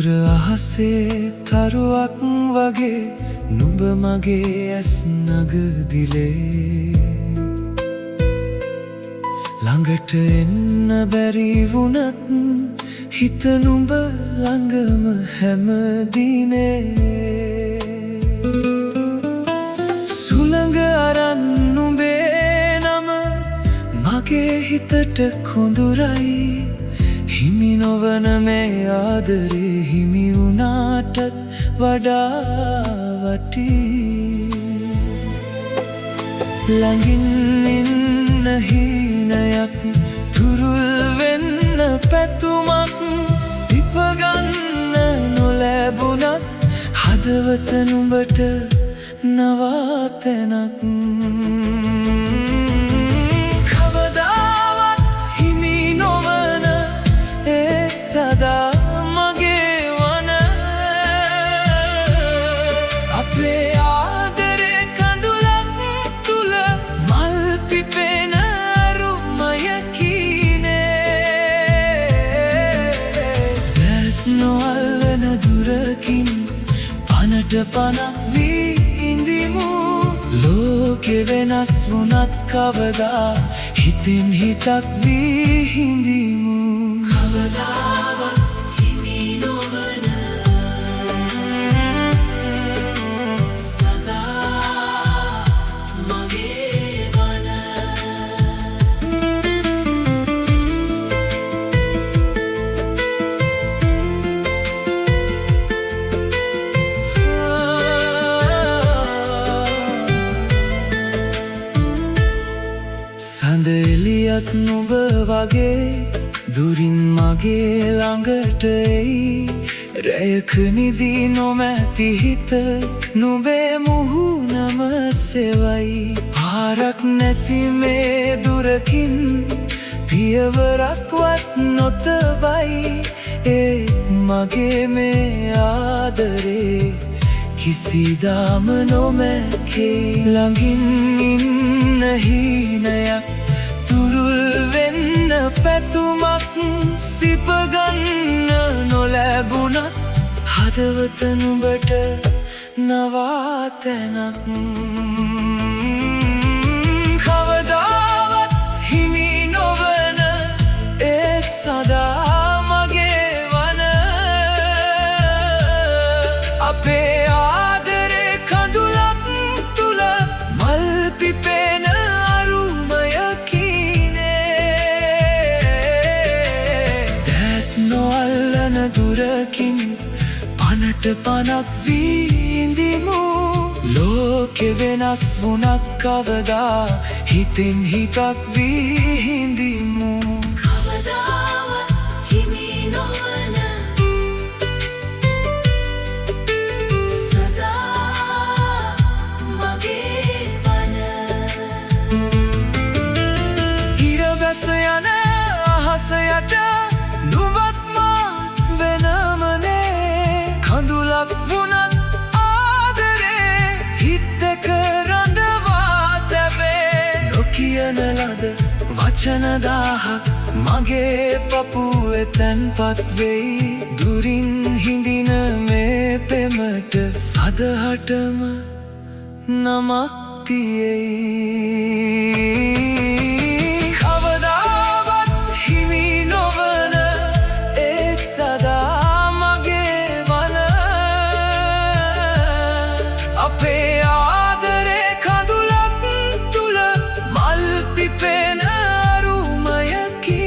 දුර අහසේ තරුවක් වගේ නුඹ මගේ ඇස් නගදිලේ ළඟට එන්න බැරි වුණත් හිත නුඹ ළඟම හැමදිනේ සුළඟ අරන් නුඹේ නම මගේ හිතට කොඳුරයි හිමි නොවන මේ ආදරේ හිමි වුණාටත් වඩා වටී ළඟින් ඉන්න හීනයක් තුරුල් වෙන්න පැතුමක් සිප ගන්න නොලැබුණත් හදවත නුඹට නවාතැනක් පනක් වී ඉඳිමු ලෝකෙ වෙනස් වුණත් කවදා හිතෙන් හිතක් වී හිඳිමු කවදාවත් හිමි නොවන සදා මගේ වන සඳ එළියක් නුඹ වගේ දුරින් මගේ ළඟට එයි රැයක නිදී නොමැති හිත නුඹේ මුහුණම සෙවයි පාරක් නැති මේ දුරකින් පියවරක්වත් නොතබයි ඒ මගේ මේ ආදරේ කිසිදාම නොමැකේ ළඟින් ඉන්න හීනයක් තුරුල් වෙන්න පැතුමක් සිප ගන්න නොලැබුණත් හදවත නුඹට නවාතැනක් කවදාවත් හිමි නොවන ඒත් සදා මගේ වන අපේ දුරකින් පනට පනක් වී ඉඳිමු ලෝකෙ වෙනස් වුණත් කවදා හිතෙන් හිතක් වී හිඳිමු කවදාවත් හිමි නොවන සදා මගේ වන ඉර බැස යන අහස යට නුඹත් කඳුලක් වුණත් ආදරේ හිත් දෙක රඳවා තැබේ නොකියන ලද වචන දාහක් මගේ පපුවේ තැන්පත් වෙයි දුරින් හිඳින මේ පෙමට සදහටම නමක් තියෙයි අපේ ආදරේ කඳුලක් තුල මල් පිපෙන අරුමයකිනේ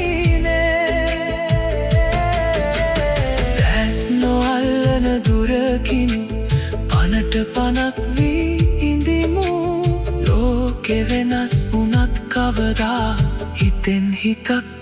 දැන් නොඅල්ලන දුරකින් පනට පනක් වී ඉඳිමු ලෝකෙ වෙනස් වුණත් කවදා හිතෙන් හිතක්